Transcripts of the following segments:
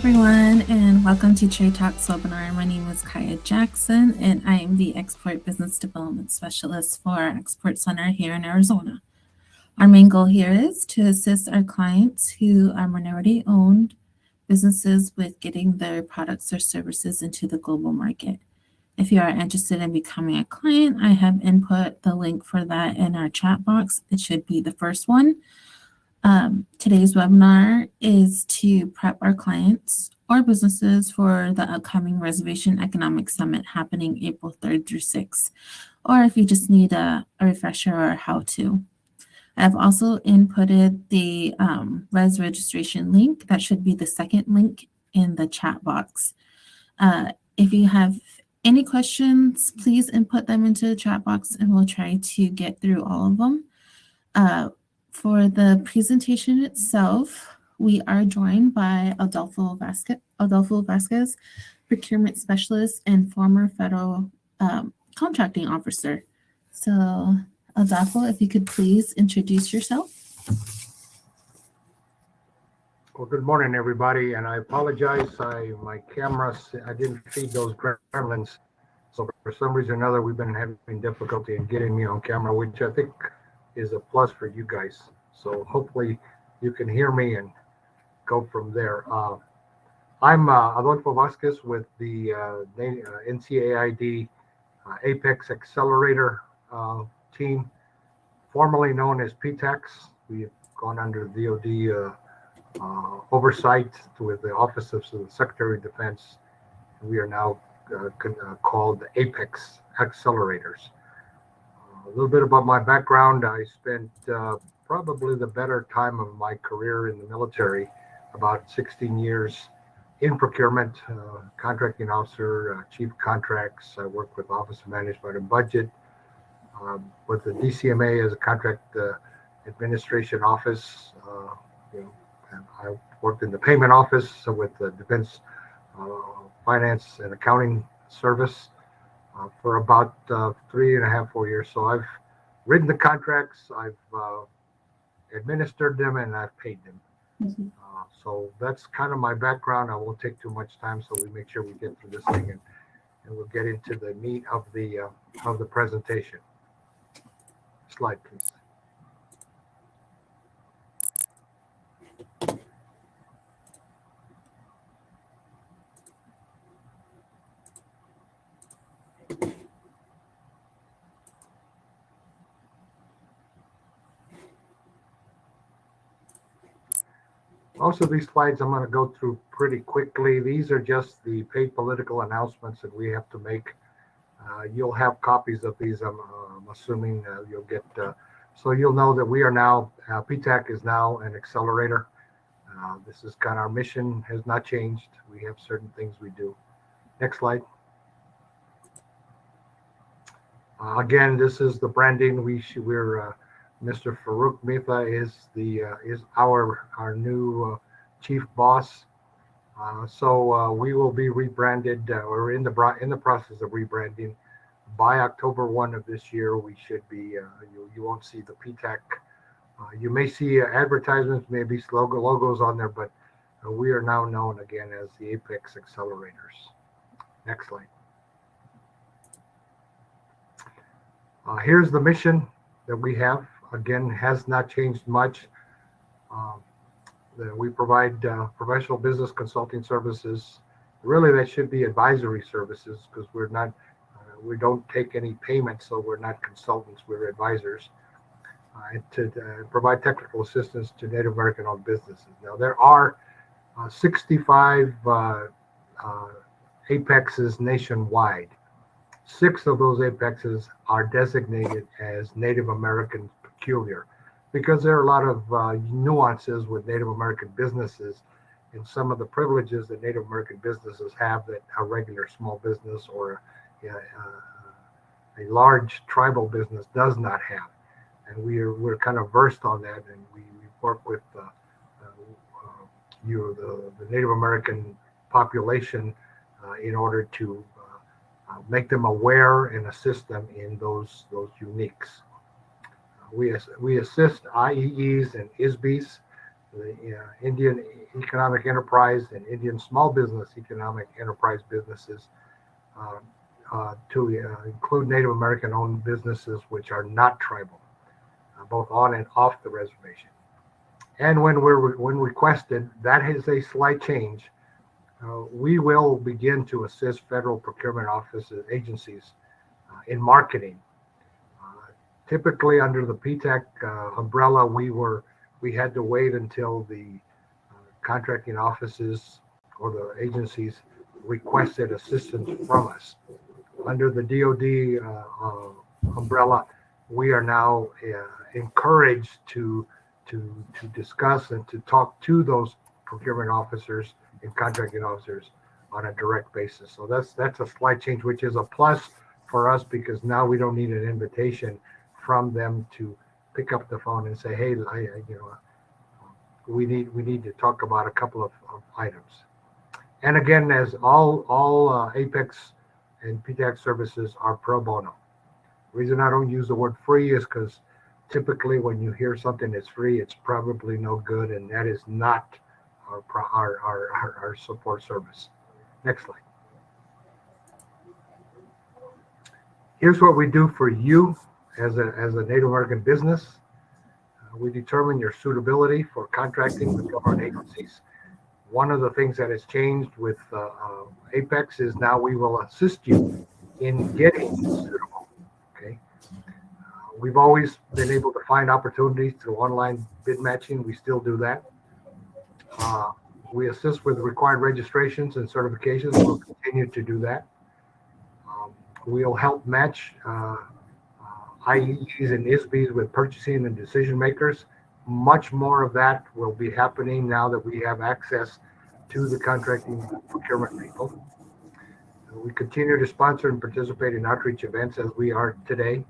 everyone, and welcome to Trade Talks webinar. My name is Kaya Jackson, and I am the Export Business Development Specialist for Export Center here in Arizona. Our main goal here is to assist our clients who are minority-owned businesses with getting their products or services into the global market. If you are interested in becoming a client, I have input the link for that in our chat box. It should be the first one. Today's webinar is to prep our clients or businesses for the upcoming Reservation Economic Summit happening April 3rd through 6th, or if you just need a refresher or how to. I've also inputted the res registration link. That should be the second link in the chat box. If you have any questions, please input them into the chat box and we'll try to get through all of them. For the presentation itself, we are joined by Adolfo Vasquez, procurement specialist and former federal contracting officer. So, Adolfo, if you could please introduce yourself. Well, good morning, everybody, and I apologize. My camera, I didn't feed those gremlins, so for some reason or another, we've been having difficulty in getting me on camera, which I think is a plus for you guys. So hopefully you can hear me and go from there. I'm Adolfo Vasquez with the NCAID Apex Accelerator team, formerly known as PTAX. We've gone under DoD oversight with the Office of the Secretary of Defense. We are now called Apex Accelerators. A little bit about my background. I spent probably the better time of my career in the military, about 16 years in procurement, contracting officer, chief contracts. I worked with Office of Management and Budget, with the DCMA as a contract administration office. And I worked in the payment office with the Defense Finance and Accounting Service for about 3.5, 4 years. So I've written the contracts, I've administered them, and I've paid them. Mm-hmm. So that's kind of my background. I won't take too much time, so we make sure we get through this thing, and we'll get into the meat of the presentation. Slide, please. Most of these slides I'm going to go through pretty quickly. These are just the paid political announcements that we have to make. You'll have copies of these, I'm assuming you'll get, so you'll know that we are now, PTAC is now an accelerator. This is kind of our mission, has not changed. We have certain things we do. Next slide. Again, this is the branding. We're Mr. Farouk Mitha is our new chief boss. So we will be rebranded. We're in the process of rebranding. By October 1 of this year, we should be. You won't see the PTAC. You may see advertisements, maybe logos on there, but we are now known again as the Apex Accelerators. Next slide. Here's the mission that we have. Again, has not changed much. We provide professional business consulting services. Really, that should be advisory services because we're not, we don't take any payments, so we're not consultants, we're advisors. To provide technical assistance to Native American-owned businesses. Now, there are 65 apexes nationwide. 6 of those apexes are designated as Native American peculiar because there are a lot of nuances with Native American businesses and some of the privileges that Native American businesses have that a regular small business or a large tribal business does not have. And we're kind of versed on that, and we work with the Native American population in order to make them aware and assist them in those uniques. We assist IEEs and ISBs the Indian Economic Enterprise and Indian Small Business Economic Enterprise businesses, to include Native American owned businesses which are not tribal, both on and off the reservation. And when requested, that is a slight change. We will begin to assist federal procurement offices, agencies in marketing. Typically under the PTAC umbrella, we had to wait until the contracting offices or the agencies requested assistance from us. Under the DoD umbrella, we are now encouraged to discuss and to talk to those procurement officers and contracting officers on a direct basis. So that's a slight change, which is a plus for us because now we don't need an invitation from them to pick up the phone and say, hey, we need to talk about a couple of items. And again, as all Apex and PTAC services are pro bono. The reason I don't use the word free is because typically when you hear something that's free, it's probably no good, and that is not our support service. Next slide. Here's what we do for you as a Native American business. We determine your suitability for contracting with government agencies. One of the things that has changed with Apex is now we will assist you in getting suitable. Okay. We've always been able to find opportunities through online bid matching. We still do that. We assist with required registrations and certifications. We'll continue to do that. We'll help match IEs and ISBs with purchasing and decision makers. Much more of that will be happening now that we have access to the contracting procurement people. We continue to sponsor and participate in outreach events as we are today.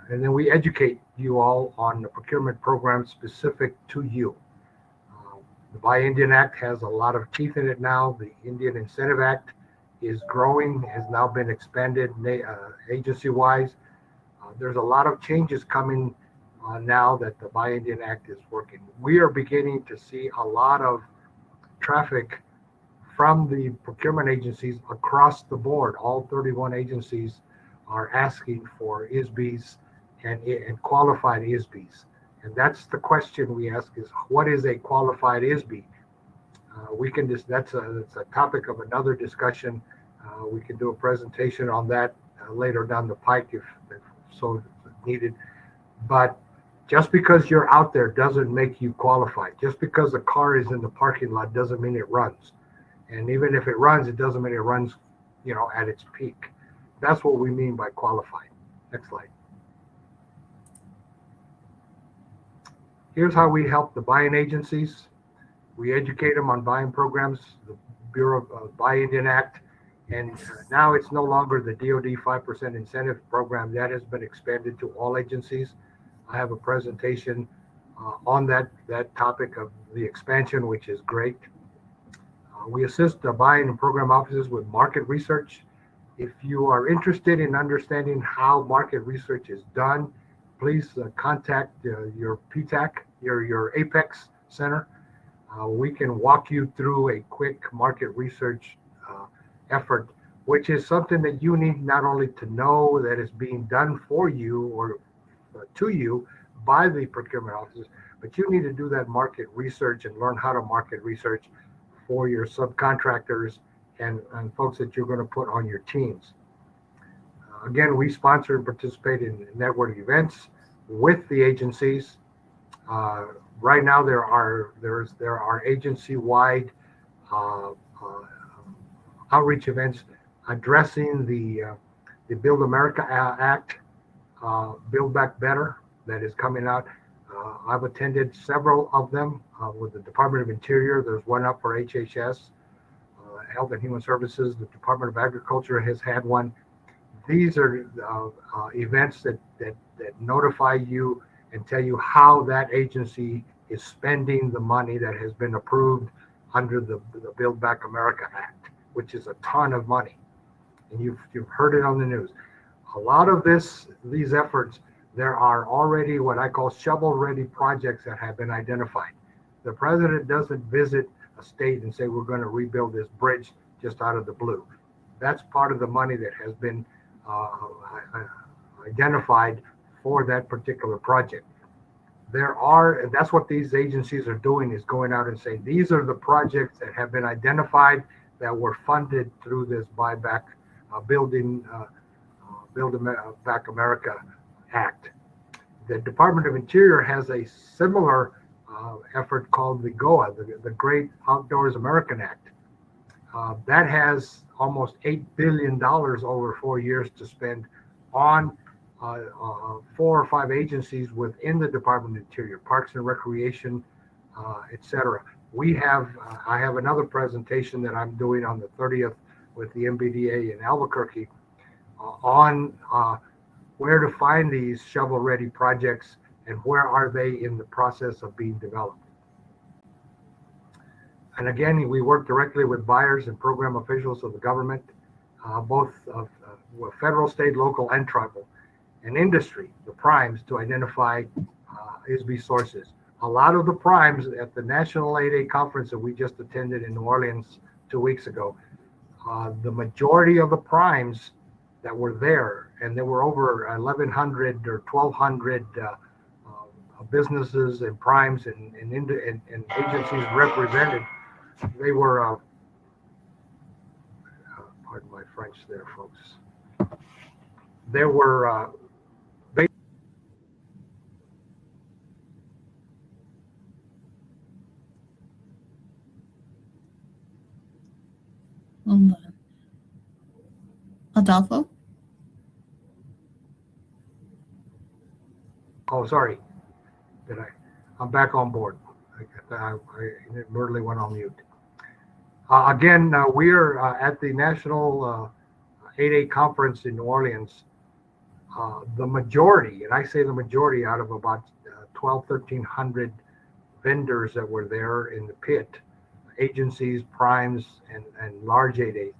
And then we educate you all on the procurement program specific to you. The Buy Indian Act has a lot of teeth in it now. The Indian Incentive Act is growing, has now been expanded agency-wise. There's a lot of changes coming now that the Buy Indian Act is working. We are beginning to see a lot of traffic from the procurement agencies across the board. All 31 agencies are asking for ISBs and qualified ISBs. And that's the question we ask is, what is a qualified ISB? That's a topic of another discussion. We can do a presentation on that later down the pike if so needed. But just because you're out there doesn't make you qualified. Just because a car is in the parking lot doesn't mean it runs. And even if it runs, it doesn't mean it runs, at its peak. That's what we mean by qualified. Next slide. Here's how we help the buying agencies. We educate them on buying programs, the Bureau of Buy Indian Act, and now it's no longer the DoD 5% incentive program. That has been expanded to all agencies. I have a presentation on that topic of the expansion, which is great. We assist the buying and program offices with market research. If you are interested in understanding how market research is done, please contact your PTAC, your Apex Center. We can walk you through a quick market research effort, which is something that you need not only to know that is being done for you or to you by the procurement offices, but you need to do that market research and learn how to market research for your subcontractors and folks that you're going to put on your teams. Again, we sponsor and participate in network events with the agencies. Right now, there are agency-wide outreach events addressing the Build America Act, Build Back Better, that is coming out. I've attended several of them with the Department of Interior. There's one up for HHS, Health and Human Services. The Department of Agriculture has had one. These are events that notify you and tell you how that agency is spending the money that has been approved under the Build Back America Act, which is a ton of money. And you've heard it on the news. A lot of these efforts, there are already what I call shovel-ready projects that have been identified. The president doesn't visit a state and say, we're going to rebuild this bridge just out of the blue. That's part of the money that has been identified for that particular project. And that's what these agencies are doing, is going out and saying, these are the projects that have been identified that were funded through this Build Back America Act. The Department of Interior has a similar effort called the GOA, the Great Outdoors American Act. That has almost $8 billion over 4 years to spend on 4 or 5 agencies within the Department of Interior, Parks and Recreation, etc. I have another presentation that I'm doing on the 30th with the MBDA in Albuquerque on where to find these shovel-ready projects and where are they in the process of being developed. And again, we work directly with buyers and program officials of the government, both of federal, state, local, and tribal, and industry, the primes, to identify ISB sources. A lot of the primes at the National 8A conference that we just attended in New Orleans 2 weeks ago, the majority of the primes that were there, and there were over 1,100 or 1,200 businesses and primes and agencies represented. They were, pardon my French there, folks. There were Hold on. Adolfo? Oh, sorry. I'm back on board. I inadvertently went on mute. Again, we are at the National 8A conference in New Orleans. The majority, and I say the majority, out of about 1,300 vendors that were there in the pit, agencies, primes, and large 8A,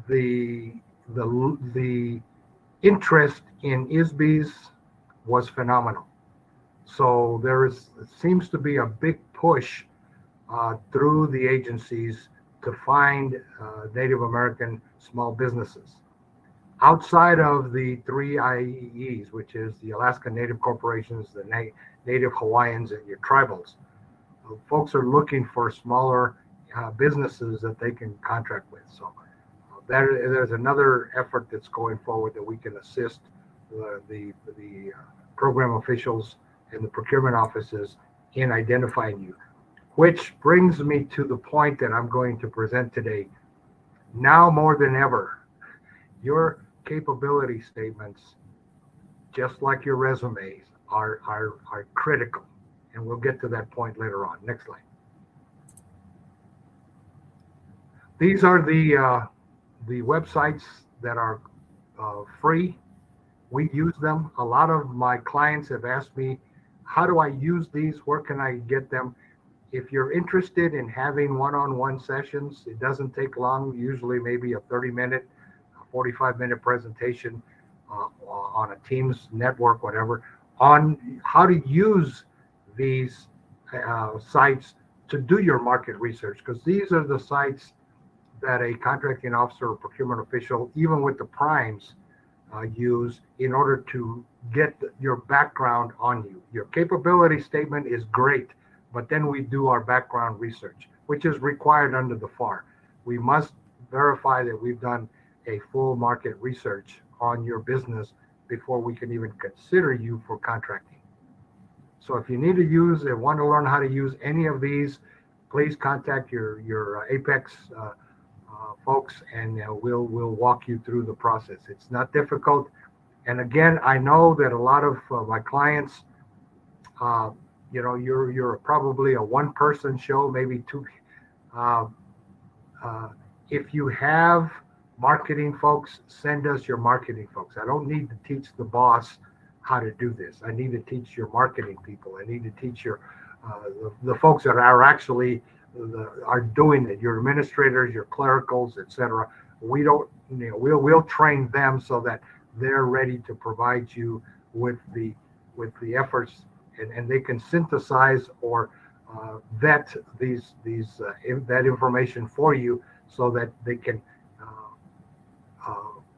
the interest in ISBs was phenomenal. So there seems to be a big push through the agencies to find Native American small businesses. Outside of the 3 IEEs, which is the Alaska Native Corporations, the Native Hawaiians, and your tribals, folks are looking for smaller businesses that they can contract with. So there's another effort that's going forward that we can assist the program officials and the procurement offices in identifying you. Which brings me to the point that I'm going to present today. Now more than ever, your capability statements, just like your resumes, are critical. And we'll get to that point later on. Next slide. These are the websites that are free. We use them. A lot of my clients have asked me, how do I use these? Where can I get them? If you're interested in having one-on-one sessions, it doesn't take long, usually maybe a 30-minute, 45-minute presentation on a Teams network, whatever, on how to use these sites to do your market research, because these are the sites that a contracting officer or procurement official, even with the primes, use in order to get your background on you. Your capability statement is great, but then we do our background research, which is required under the FAR. We must verify that we've done a full market research on your business before we can even consider you for contracting. So if you need to use and want to learn how to use any of these, please contact your Apex folks, and we'll walk you through the process. It's not difficult. And again, I know that a lot of my clients, you're probably a one-person show, maybe two. If you have marketing folks, send us your marketing folks. I don't need to teach the boss how to do this. I need to teach your marketing people. I need to teach your the folks that are actually are doing it, your administrators, your clericals, etc. We don't, we'll train them so that they're ready to provide you with the efforts, and they can synthesize or vet that information for you so that they can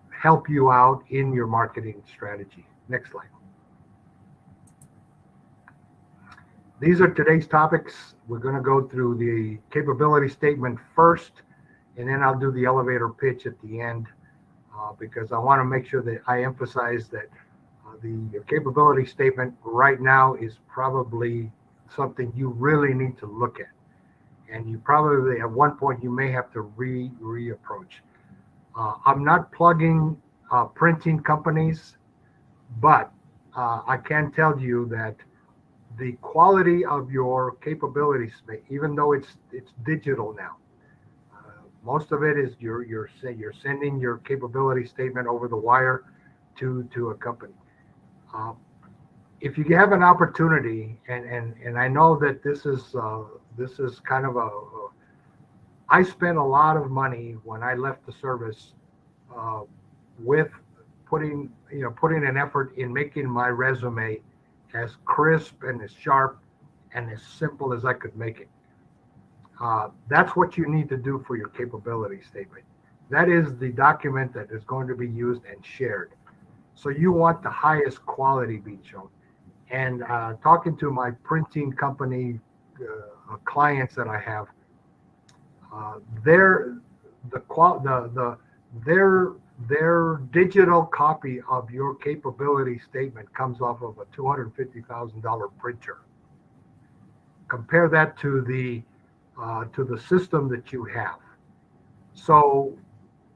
help you out in your marketing strategy. Next slide. These are today's topics. We're going to go through the capability statement first, and then I'll do the elevator pitch at the end because I want to make sure that I emphasize that the capability statement right now is probably something you really need to look at. And you probably, at one point, you may have to reapproach. I'm not plugging printing companies, but I can tell you that the quality of your capabilities, even though it's digital now, most of it is you're sending your capability statement over the wire to a company. If you have an opportunity, and I know that this is kind of I spent a lot of money when I left the service with putting an effort in making my resume as crisp and as sharp and as simple as I could make it. That's what you need to do for your capability statement. That is the document that is going to be used and shared. So you want the highest quality being shown. And talking to my printing company clients that I have, their digital copy of your capability statement comes off of a $250,000 printer. Compare that to the system that you have. So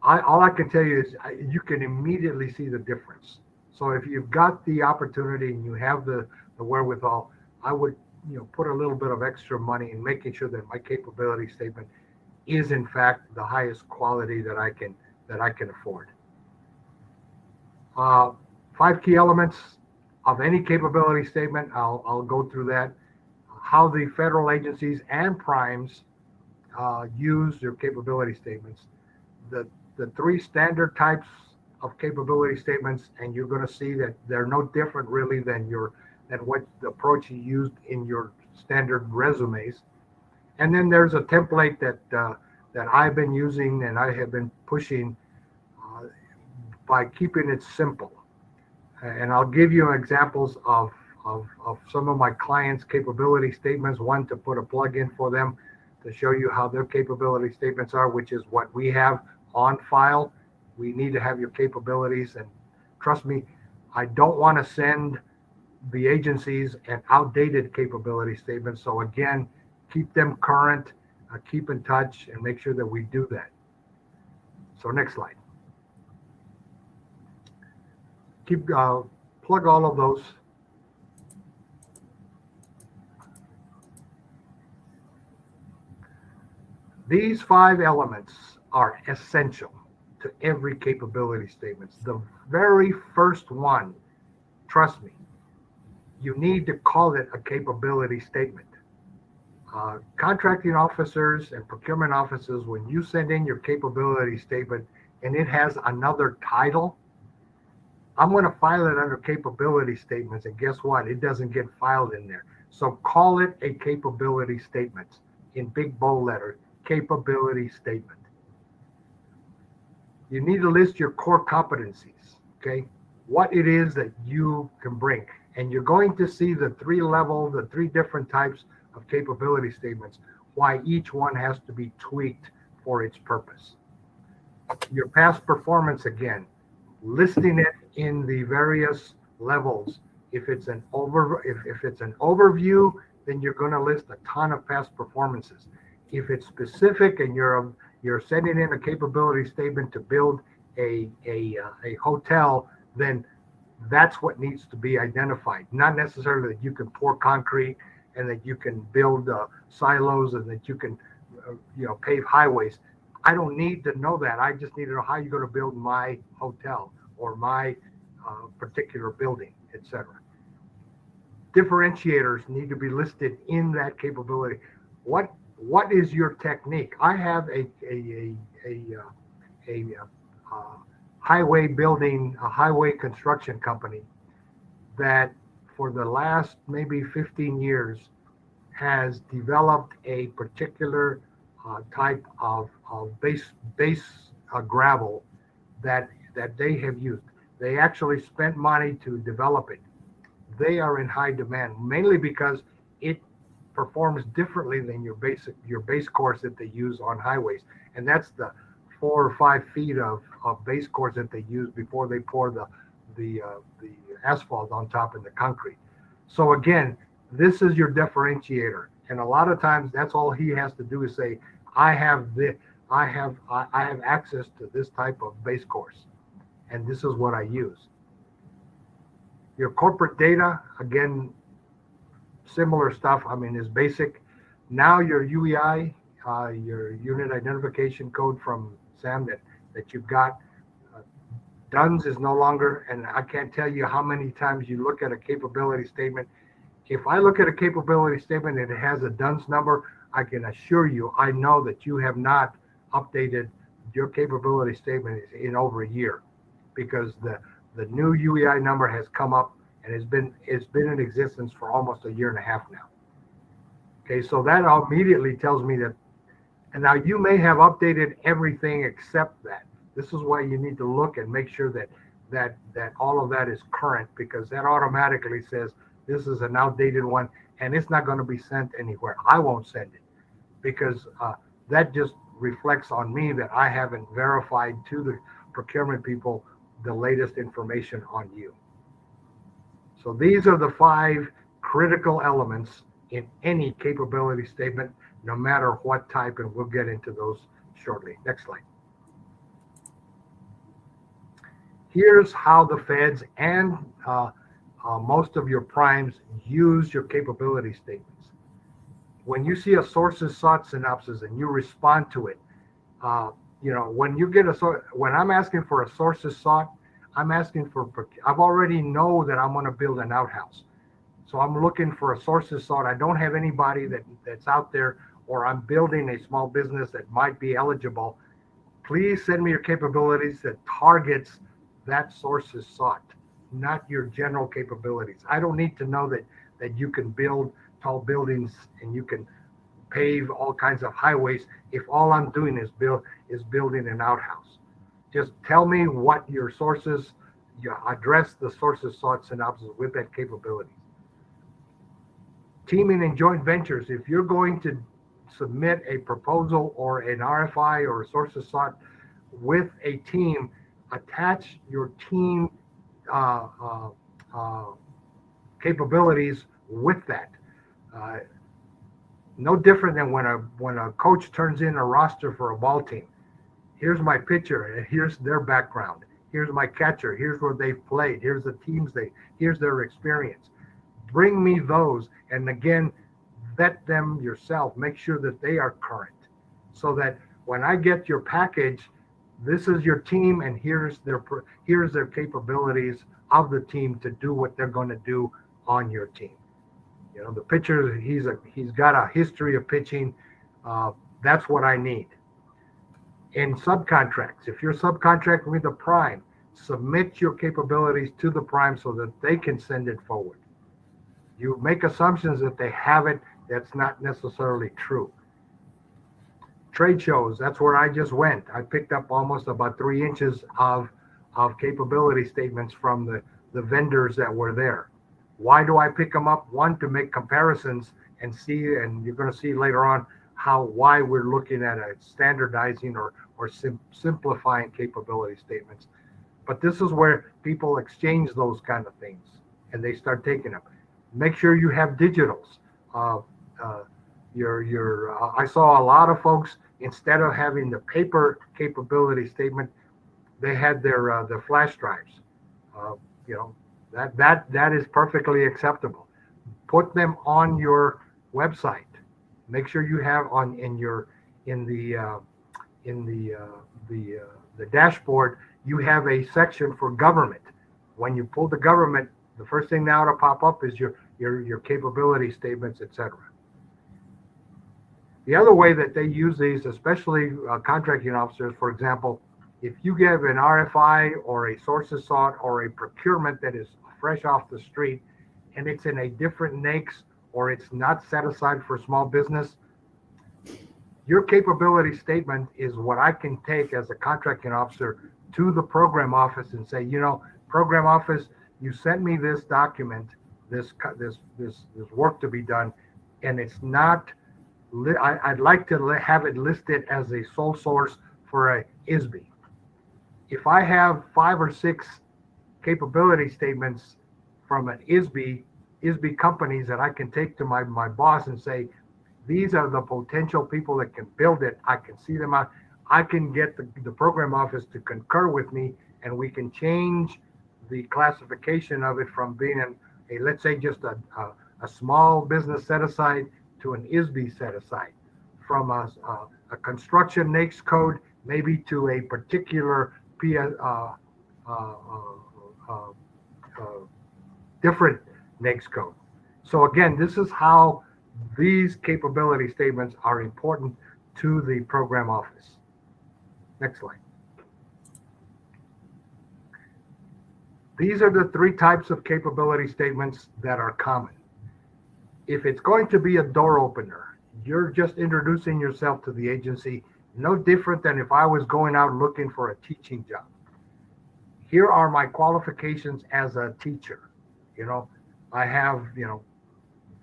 all I can tell you is you can immediately see the difference. So if you've got the opportunity and you have the wherewithal, I would put a little bit of extra money in making sure that my capability statement is in fact the highest quality that I can afford. 5 key elements of any capability statement. I'll go through that. How the federal agencies and primes use their capability statements. The 3 standard types of capability statements, and you're going to see that they're no different really than what the approach you used in your standard resumes. And then there's a template that I've been using and I have been pushing by keeping it simple. And I'll give you examples of some of my clients' capability statements. One, to put a plug in for them to show you how their capability statements are, which is what we have on file. We need to have your capabilities, and trust me, I don't want to send the agencies an outdated capability statement. So again, keep them current, keep in touch, and make sure that we do that. So next slide. Plug all of those. These 5 elements are essential to every capability statement. The very first one, trust me, you need to call it a capability statement. Contracting officers and procurement officers, when you send in your capability statement and it has another title, I'm going to file it under capability statements, and guess what? It doesn't get filed in there. So call it a capability statement in big bold letters, capability statement. You need to list your core competencies, okay? What it is that you can bring. And you're going to see the 3 different types of capability statements, why each one has to be tweaked for its purpose. Your past performance, again, listing it in the various levels. If it's an overview, then you're going to list a ton of past performances. If it's specific and you're sending in a capability statement to build a hotel, then that's what needs to be identified. Not necessarily that you can pour concrete and that you can build silos and that you can pave highways. I don't need to know that. I just need to know how you're going to build my hotel or my particular building, etc. Differentiators need to be listed in that capability. What is your technique? I have a highway building, a highway construction company that for the last maybe 15 years has developed a particular type of base gravel that they have used. They actually spent money to develop it. They are in high demand, mainly because it performs differently than your base course that they use on highways, and that's the 4 or 5 feet of base course that they use before they pour the asphalt on top of the concrete. So again, this is your differentiator, and a lot of times that's all he has to do is say, I have access to this type of base course, and this is what I use. Your corporate data, again, similar stuff. I mean, is basic. Now your UEI, your unit identification code from SAM that you've got, DUNS is no longer, and I can't tell you how many times you look at a capability statement. If I look at a capability statement and it has a DUNS number, I can assure you, I know that you have not updated your capability statement in over a year, because the new UEI number has come up and it's been in existence for almost a year and a half now. Okay, so that immediately tells me that, and now you may have updated everything except that. This is why you need to look and make sure that all of that is current, because that automatically says this is an outdated one and it's not going to be sent anywhere. I won't send it, because that just reflects on me that I haven't verified to the procurement people the latest information on you. So these are the 5 critical elements in any capability statement, no matter what type, and we'll get into those shortly. Next slide. Here's how the feds and most of your primes use your capability statements. When you see a sources sought synopsis and you respond to it, when you get when I'm asking for a sources sought, I'm asking for, I've already know that I'm going to build an outhouse. So I'm looking for a sources sought. I don't have anybody that's out there, or I'm building a small business that might be eligible. Please send me your capabilities that targets that sources sought, not your general capabilities. I don't need to know that you can build tall buildings and you can pave all kinds of highways if all I'm doing is building an outhouse. Just tell me what your sources, you address the sources sought synopsis with that capability. Teaming and joint ventures. If you're going to submit a proposal or an RFI or a sources sought with a team, attach your team capabilities with that. No different than when a coach turns in a roster for a ball team. Here's my pitcher, and here's their background. Here's my catcher. Here's where they've played. Here's the teams here's their experience. Bring me those, and again, vet them yourself. Make sure that they are current, so that when I get your package, this is your team, and here's their capabilities of the team to do what they're going to do on your team. The pitcher, he's got a history of pitching. That's what I need. In subcontracts, if you're subcontracting with a prime, submit your capabilities to the prime so that they can send it forward. You make assumptions that they have it. That's not necessarily true. Trade shows, that's where I just went. I picked up almost about 3 inches of capability statements from the vendors that were there. Why do I pick them up? One, to make comparisons and see, and you're going to see later on why we're looking at a standardizing or simplifying capability statements. But this is where people exchange those kind of things and they start taking them. Make sure you have digitals. I saw a lot of folks, instead of having the paper capability statement, they had their flash drives. That is perfectly acceptable. Put them on your website. Make sure you have in the dashboard, you have a section for government. When you pull the government, the first thing now to pop up is your capability statements, etc. The other way that they use these, especially contracting officers, for example, If you give an RFI or a sources sought or a procurement that is fresh off the street and it's in a different NAICS or it's not set aside for small business, your capability statement is what I can take as a contracting officer to the program office and say, program office, you sent me this document, this work to be done, and it's not. I'd like to have it listed as a sole source for a ISB. If I have 5 or 6 capability statements from an ISB companies that I can take to my boss and say, these are the potential people that can build it. I can see them out. I can get the program office to concur with me, and we can change the classification of it from being a let's say just a small business set aside to an ISB set aside, from a construction NAICS code maybe to a particular different NAICS code. So again, this is how these capability statements are important to the program office. Next slide. These are the 3 types of capability statements that are common. If it's going to be a door opener, you're just introducing yourself to the agency, no different than if I was going out looking for a teaching job. Here are my qualifications as a teacher. I have,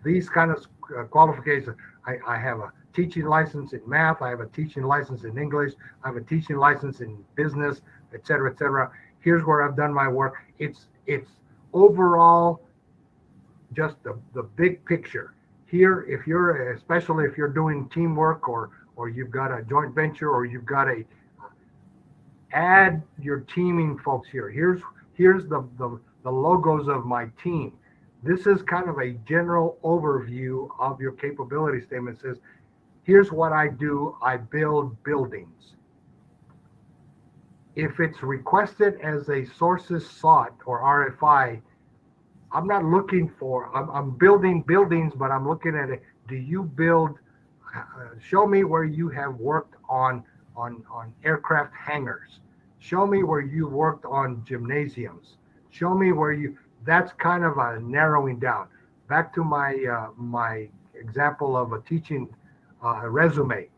these kind of qualifications. I have a teaching license in math. I have a teaching license in English. I have a teaching license in business, et cetera, et cetera. Here's where I've done my work. It's overall just the big picture. Here, especially if you're doing teamwork or you've got a joint venture or you've got add your teaming folks here. Here's the logos of my team. This is kind of a general overview of your capability statement. It says, here's what I do. I build buildings. If it's requested as a sources sought or RFI, I'm not looking for, I'm building buildings, but I'm looking at it. Do you build, show me where you have worked on aircraft hangars. Show me where you worked on gymnasiums. Show me where that's kind of a narrowing down. Back to my example of a teaching resume.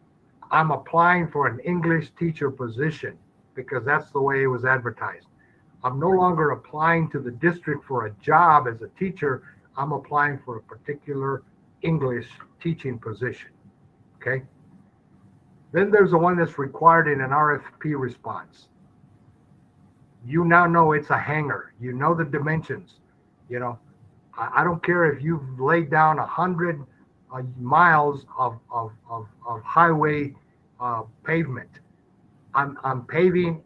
I'm applying for an English teacher position because that's the way it was advertised. I'm no longer applying to the district for a job as a teacher. I'm applying for a particular English teaching position. Okay. Then there's the one that's required in an RFP response. You now know it's a hangar. You know the dimensions. I don't care if you've laid down 100 miles of highway pavement. I'm paving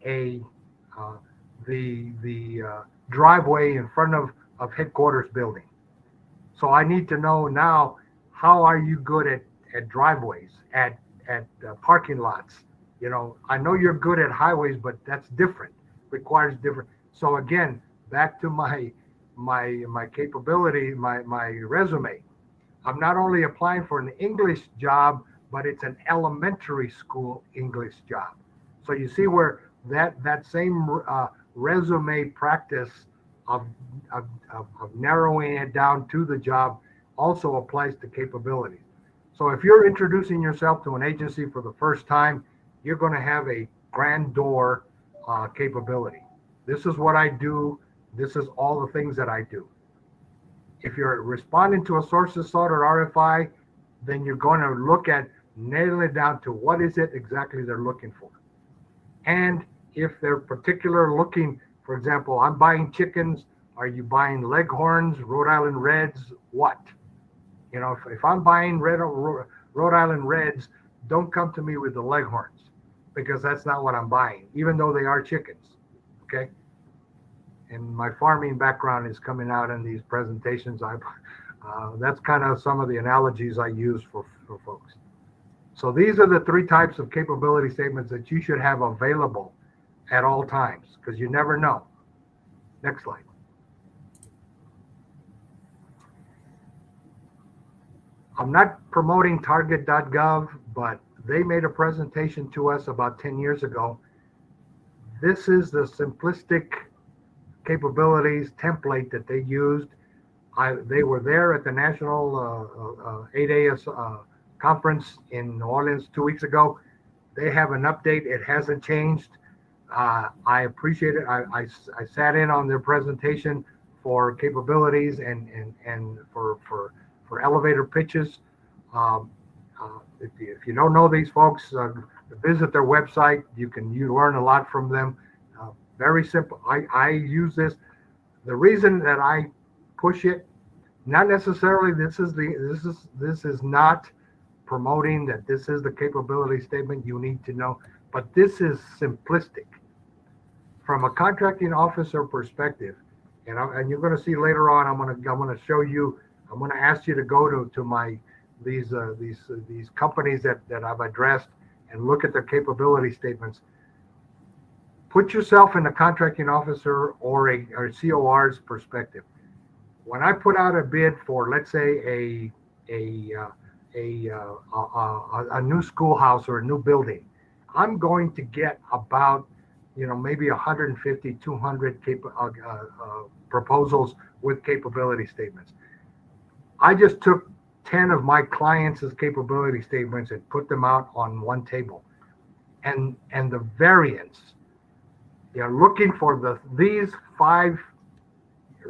the driveway in front of headquarters building. So I need to know now, how are you good at driveways, at parking lots? I know you're good at highways, but that's different, requires different. So again, back to my capability, my resume. I'm not only applying for an English job, but it's an elementary school English job. So you see where that same resume practice of narrowing it down to the job also applies to capabilities. So if you're introducing yourself to an agency for the first time, you're going to have a grand door capability. This is what I do. This is all the things that I do. If you're responding to a sources sought or RFI, then you're going to look at nailing it down to what is it exactly they're looking for. And if they're particular looking, for example, I'm buying chickens. Are you buying Leghorns, Rhode Island Reds? What? If I'm buying Rhode Island Reds, don't come to me with the Leghorns, because that's not what I'm buying, even though they are chickens. Okay. And my farming background is coming out in these presentations. That's kind of some of the analogies I use for folks. So these are the 3 types of capability statements that you should have available at all times, because you never know. Next slide. I'm not promoting target.gov, but they made a presentation to us about 10 years ago. this is the simplistic capabilities template that they used. They were there at the National 8A conference in New Orleans 2 weeks ago. They have an update. It hasn't changed. I appreciate it. I sat in on their presentation for capabilities and for elevator pitches. If you don't know these folks, visit their website. You learn a lot from them. Very simple. I use this. The reason that I push it, not necessarily this is not promoting that this is the capability statement you need to know, but this is simplistic from a contracting officer perspective. And you're going to see later on. I'm going to show you. I'm going to ask you to go to my these companies that I've addressed and look at their capability statements. Put yourself in a contracting officer or a COR's perspective. When I put out a bid for, let's say, a new schoolhouse or a new building, I'm going to get about, maybe 150, 200 proposals with capability statements. I just took 10 of my clients' capability statements and put them out on one table. And the variance, looking for these 5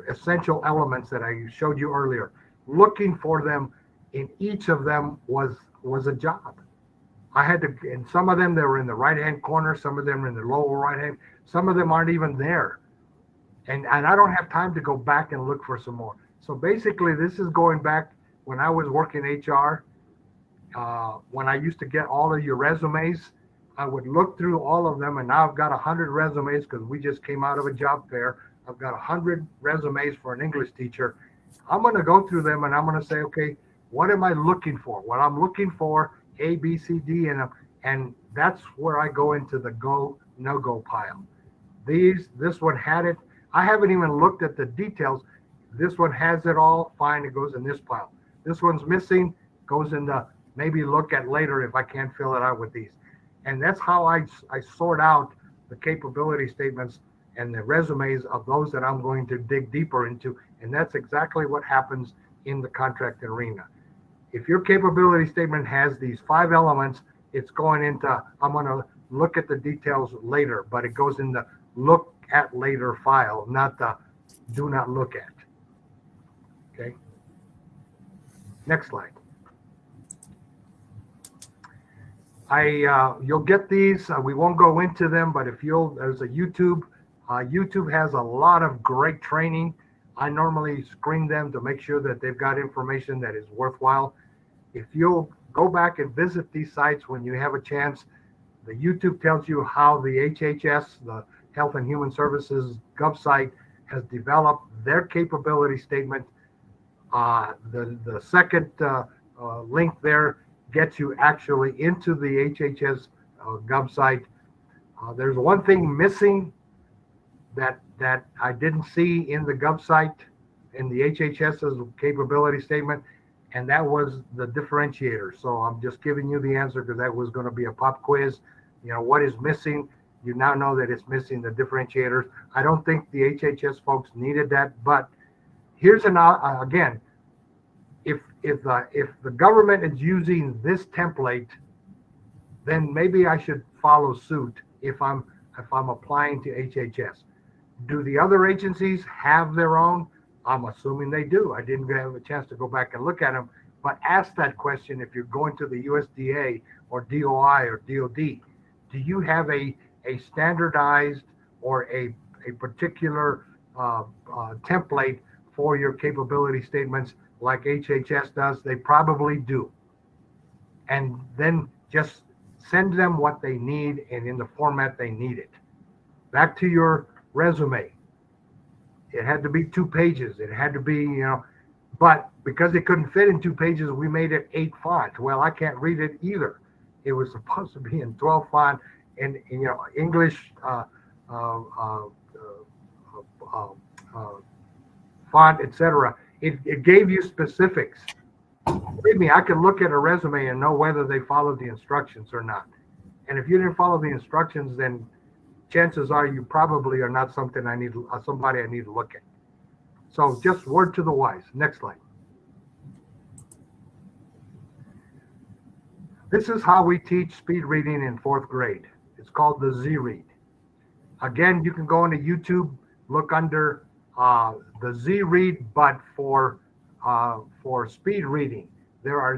essential elements that I showed you earlier, looking for them in each of them was a job. I had to, and some of them, they were in the right-hand corner, some of them are in the lower right-hand, some of them aren't even there. And I don't have time to go back and look for some more. So basically, this is going back when I was working HR, when I used to get all of your resumes, I would look through all of them, and now I've got 100 resumes because we just came out of a job fair. I've got 100 resumes for an English teacher. I'm going to go through them and I'm going to say, okay, what am I looking for? What I'm looking for, A, B, C, D, and that's where I go into the go, no-go pile. This one had it. I haven't even looked at the details. This one has it all, fine, it goes in this pile. This one's missing, goes in the maybe look at later if I can't fill it out with these. And that's how I sort out the capability statements and the resumes of those that I'm going to dig deeper into. And that's exactly what happens in the contract arena. If your capability statement has these 5 elements, it's going into, I'm going to look at the details later, but it goes in the look at later file, not the do not look at. Okay. Next slide. You'll get these. We won't go into them, but there's a YouTube. YouTube has a lot of great training. I normally screen them to make sure that they've got information that is worthwhile. If you'll go back and visit these sites when you have a chance, the YouTube tells you how the HHS, the Health and Human Services Gov site, has developed their capability statement. The second link there gets you actually into the HHS Gov site. There's one thing missing that I didn't see in the Gov site, in the HHS's capability statement, and that was the differentiator. So I'm just giving you the answer because that was going to be a pop quiz. What is missing? You now know that it's missing the differentiators. I don't think the HHS folks needed that, but here's again, if the government is using this template, then maybe I should follow suit if I'm applying to HHS. Do the other agencies have their own? I'm assuming they do. I didn't have a chance to go back and look at them, but ask that question if you're going to the USDA or DOI or DOD. Do you have a standardized or a particular template for your capability statements like HHS does? They probably do. And then just send them what they need and in the format they need it. Back to your resume. It had to be 2 pages. It had to be, but because it couldn't fit in 2 pages, we made it 8 font. Well, I can't read it either. It was supposed to be in 12 font and English font, etc. It gave you specifics. Believe me, I could look at a resume and know whether they followed the instructions or not. And if you didn't follow the instructions, then chances are you probably are not somebody I need to look at. So just word to the wise. Next slide. This is how we teach speed reading in 4th grade. It's called the Z-Read. Again, you can go into YouTube, look under the Z-Read, but for speed reading, there are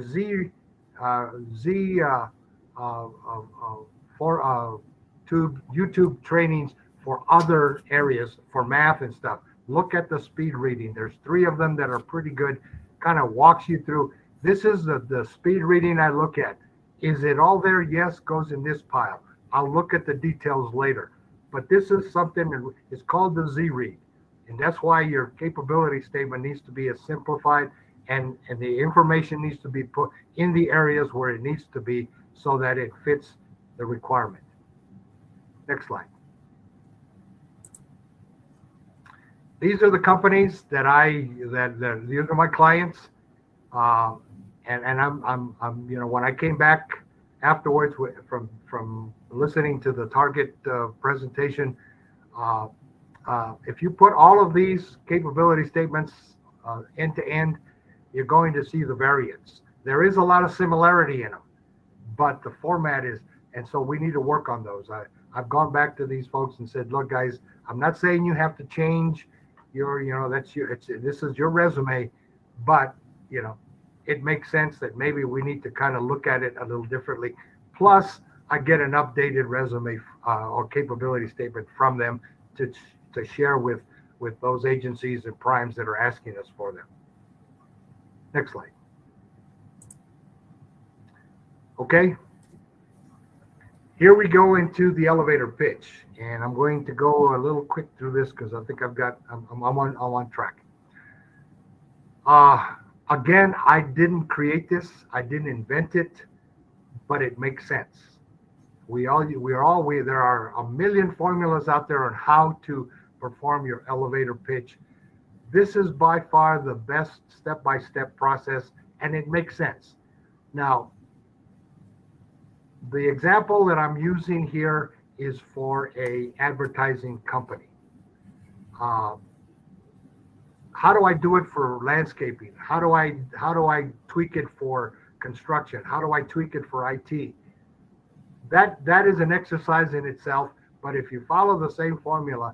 YouTube trainings for other areas for math and stuff. Look at the speed reading. There's 3 of them that are pretty good, kind of walks you through. This is the speed reading I look at. Is it all there? Yes, goes in this pile. I'll look at the details later. But this is something that is called the Z-Read. And that's why your capability statement needs to be as simplified, and the information needs to be put in the areas where it needs to be so that it fits the requirement. Next slide. These are the companies that these are my clients. And I'm when I came back afterwards from listening to the Target presentation, if you put all of these capability statements end to end, you're going to see the variance. There is a lot of similarity in them, but the format is, and so we need to work on those. I've gone back to these folks and said, look, guys, I'm not saying you have to change this is your resume, but it makes sense that maybe we need to kind of look at it a little differently. Plus, I get an updated resume or capability statement from them to share with those agencies and primes that are asking us for them. Next slide. Okay. Here we go into the elevator pitch, and I'm going to go a little quick through this because I think I'm on track. Again, I didn't create this. I didn't invent it, but it makes sense. There are a million formulas out there on how to perform your elevator pitch. This is by far the best step-by-step process, and it makes sense. Now, the example that I'm using here is for a advertising company. How do I do it for landscaping? How do I tweak it for construction? How do I tweak it for IT? That is an exercise in itself, but if you follow the same formula,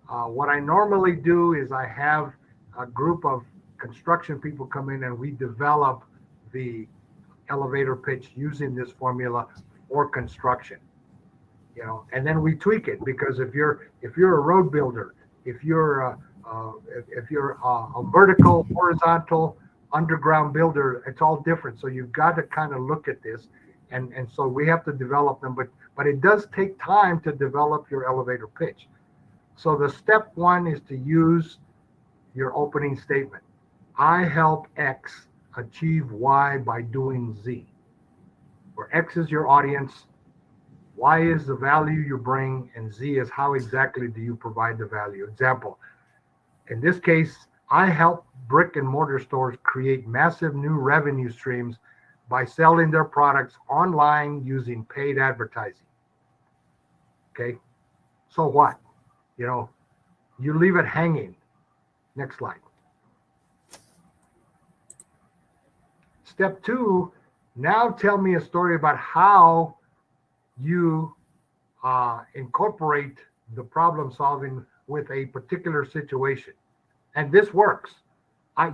what I normally do is I have a group of construction people come in and we develop the elevator pitch using this formula for construction. And then we tweak it, because if you're a road builder, if you're a vertical, horizontal, underground builder, it's all different. So you've got to kind of look at this, and so we have to develop them. But it does take time to develop your elevator pitch. So the step 1 is to use your opening statement. I help X achieve Y by doing Z. Where X is your audience, Y is the value you bring, and Z is how exactly do you provide the value. Example, in this case, I help brick and mortar stores create massive new revenue streams by selling their products online using paid advertising. Okay, so what? You leave it hanging. Next slide. Step 2, now tell me a story about how you incorporate the problem solving with a particular situation. And this works.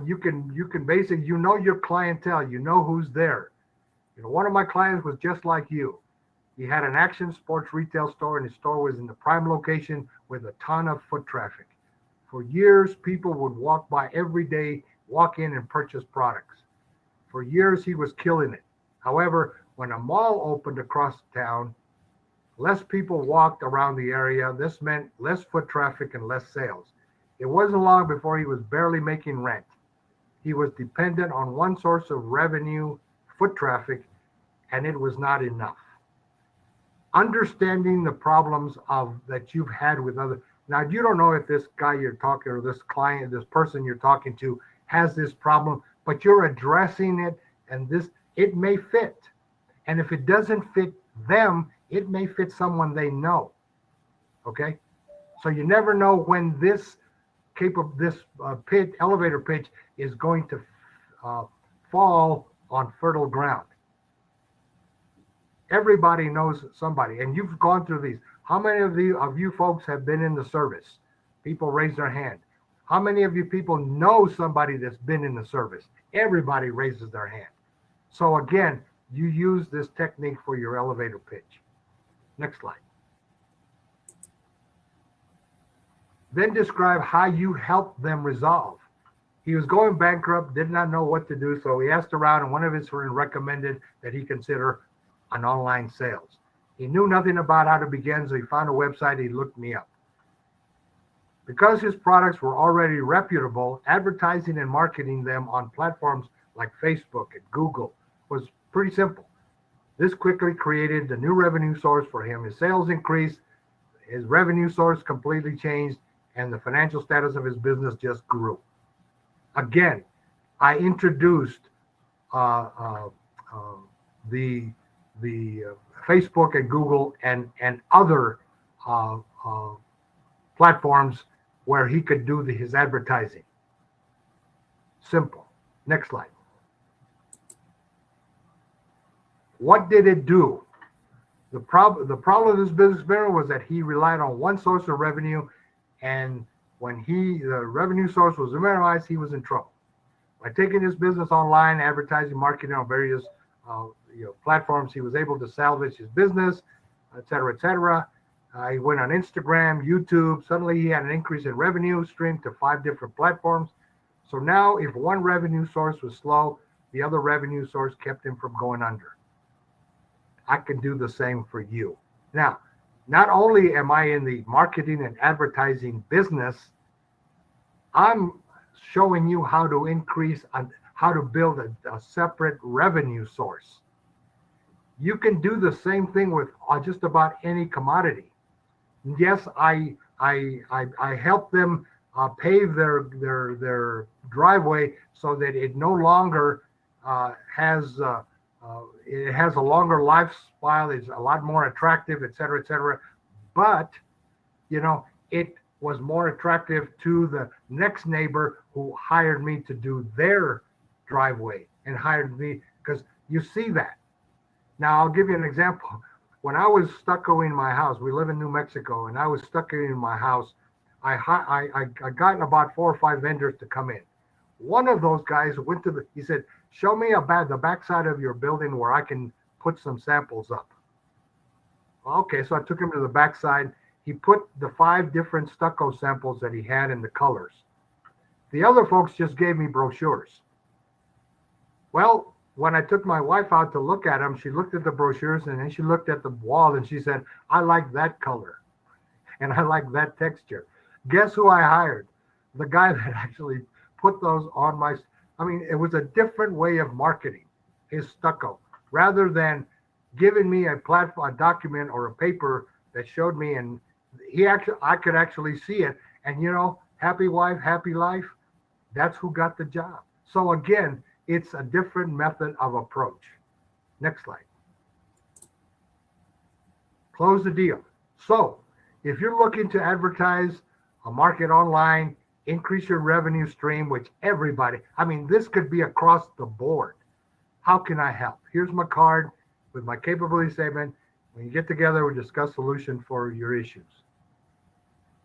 You can basically, your clientele, who's there. One of my clients was just like you. He had an action sports retail store, and his store was in the prime location with a ton of foot traffic. For years, people would walk by every day, walk in and purchase products. For years, he was killing it. However, when a mall opened across town, less people walked around the area. This meant less foot traffic and less sales. It wasn't long before he was barely making rent. He was dependent on one source of revenue, foot traffic, and it was not enough. Understanding the problems that you've had with other. Now, you don't know if this guy you're talking, or this client, this person you're talking to has this problem, but you're addressing it, and it may fit. And if it doesn't fit them, it may fit someone they know. Okay, so you never know when this elevator pitch is going to fall on fertile ground. Everybody knows somebody, and you've gone through these. How many of you folks have been in the service? People raise their hand. How many of you people know somebody that's been in the service? Everybody raises their hand. So again, you use this technique for your elevator pitch. Next slide. Then describe how you helped them resolve. He was going bankrupt, did not know what to do, so he asked around, and one of his friends recommended that he consider an online sales. He knew nothing about how to begin, so he found a website. He looked me up. Because his products were already reputable, advertising and marketing them on platforms like Facebook and Google was pretty simple. This quickly created a new revenue source for him. His sales increased, his revenue source completely changed, and the financial status of his business just grew. Again, I introduced the Facebook and Google and other platforms where he could do his advertising. Simple. Next slide. What did it do? The problem of this business was that he relied on one source of revenue, and when the revenue source was minimized, he was in trouble. By taking his business online, advertising, marketing on various platforms, he was able to salvage his business, et cetera, et cetera. He went on Instagram, YouTube. Suddenly he had an increase in revenue stream to 5 different platforms. So now if one revenue source was slow, the other revenue source kept him from going under. I can do the same for you. Now, not only am I in the marketing and advertising business, I'm showing you how to increase, how to build a separate revenue source. You can do the same thing with just about any commodity. Yes, I help them pave their driveway so that it no longer has a longer lifestyle. It's a lot more attractive, et cetera, et cetera. But it was more attractive to the next neighbor who hired me to do their driveway and hired me because you see that. Now I'll give you an example. When I was stuccoing my house, we live in New Mexico, and I was stuccoing my house, I got about 4 or 5 vendors to come in. One of those guys he said, show me the backside of your building where I can put some samples up. Okay, so I took him to the backside. He put the 5 different stucco samples that he had in the colors. The other folks just gave me brochures. Well, when I took my wife out to look at them, she looked at the brochures and then she looked at the wall and she said, I like that color and I like that texture. Guess who I hired? The guy that actually put those on it was a different way of marketing his stucco. Rather than giving me a document or a paper that showed me, and I could actually see it. And happy wife, happy life. That's who got the job. So again, it's a different method of approach. Next slide. Close the deal. So if you're looking to advertise a market online, increase your revenue stream, which everybody, this could be across the board. How can I help? Here's my card with my capability statement. When you get together, we discuss solution for your issues.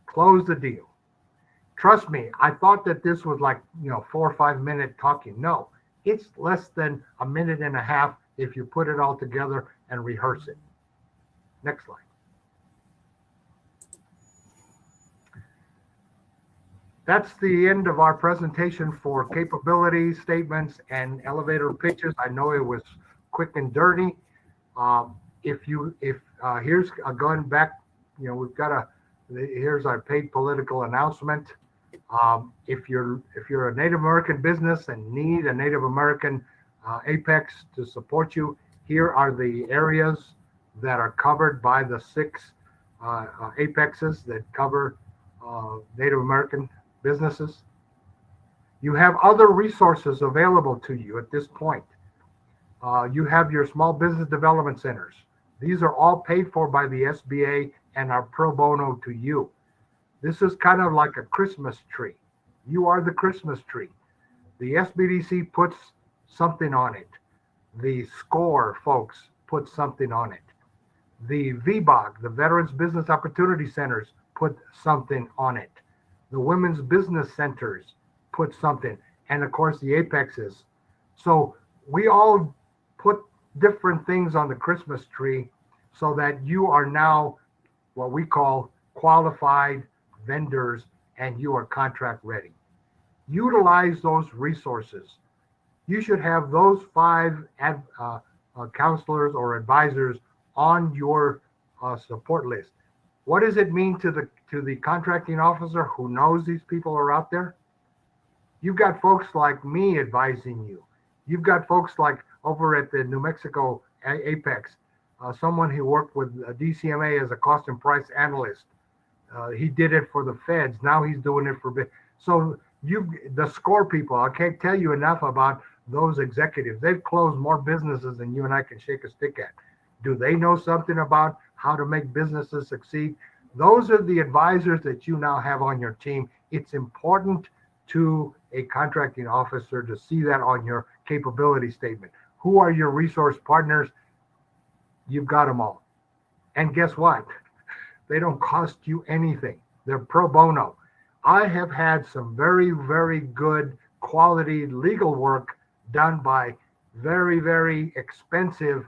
Close the deal. Trust me, I thought that this was 4 or 5 minute talking. No, it's less than a minute and a half if you put it all together and rehearse it. Next slide. That's the end of our presentation for capability statements and elevator pitches. I know it was quick and dirty. Here's going back, here's our paid political announcement. If you're a Native American business and need a Native American apex to support you, here are the areas that are covered by the 6 apexes that cover Native American businesses. You have other resources available to you at this point. You have your small business development centers. These are all paid for by the SBA and are pro bono to you. This is kind of like a Christmas tree. You are the Christmas tree. The SBDC puts something on it. The SCORE folks put something on it. The VBOG, the Veterans Business Opportunity Centers, put something on it. The Women's Business Centers put something. And of course, the Apexes. So we all put different things on the Christmas tree so that you are now what we call qualified vendors and you are contract ready. Utilize those resources. You should have those 5 counselors or advisors on your support list. What does it mean to the contracting officer who knows these people are out there? You've got folks like me advising you. You've got folks like over at the New Mexico Apex, someone who worked with DCMA as a cost and price analyst. He did it for the feds. Now he's doing it for so the SCORE people. I can't tell you enough about those executives. They've closed more businesses than you and I can shake a stick at. Do they know something about how to make businesses succeed? Those are the advisors that you now have on your team. It's important to a contracting officer to see that on your capability statement. Who are your resource partners? You've got them all. And guess what? They don't cost you anything. They're pro bono. I have had some very, very good quality legal work done by very, very expensive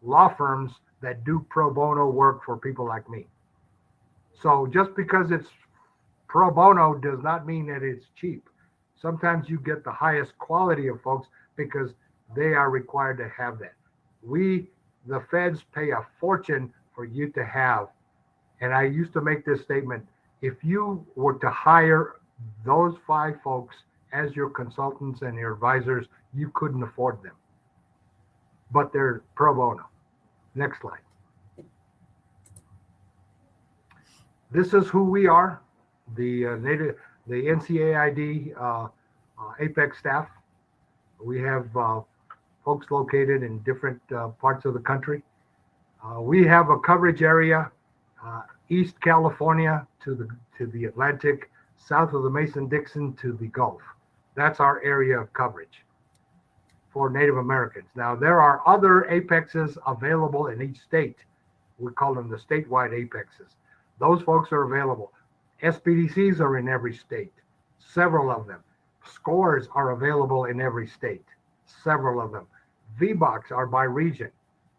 law firms that do pro bono work for people like me. So just because it's pro bono does not mean that it's cheap. Sometimes you get the highest quality of folks because they are required to have that. The feds pay a fortune for you to have. And I used to make this statement, if you were to hire those 5 folks as your consultants and your advisors, you couldn't afford them. But they're pro bono. Next slide. This is who we are, the NCAID Apex staff. We have folks located in different parts of the country. We have a coverage area, East California to the Atlantic, south of the Mason-Dixon to the Gulf. That's our area of coverage for Native Americans. Now, there are other apexes available in each state. We call them the statewide apexes. Those folks are available. SBDCs are in every state, several of them. SCOREs are available in every state, several of them. VBOCs are by region,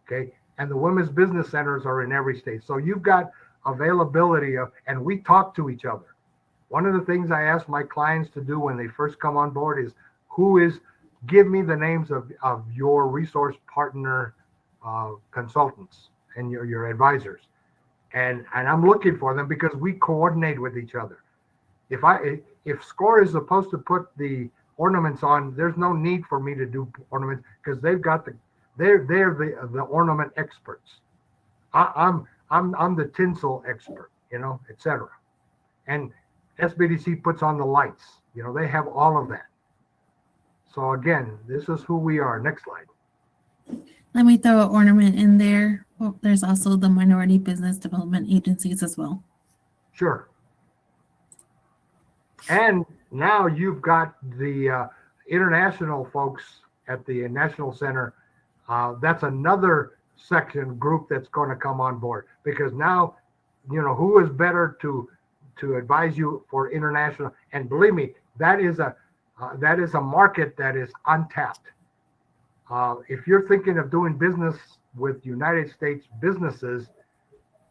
okay? And the women's business centers are in every state. So you've got availability of, and we talk to each other. One of the things I ask my clients to do when they first come on board is give me the names of your resource partner consultants and your advisors. And I'm looking for them because we coordinate with each other. If SCORE is supposed to put the ornaments on, there's no need for me to do ornaments because they've got they're the ornament experts. I'm the tinsel expert, etc. And SBDC puts on the lights, they have all of that. So again, this is who we are. Next slide. Let me throw an ornament in there. Well, there's also the minority business development agencies as well. Sure. And now you've got the international folks at the National Center. That's another section group that's going to come on board because now, who is better to advise you for international? And believe me, that is a market that is untapped. If you're thinking of doing business with United States businesses,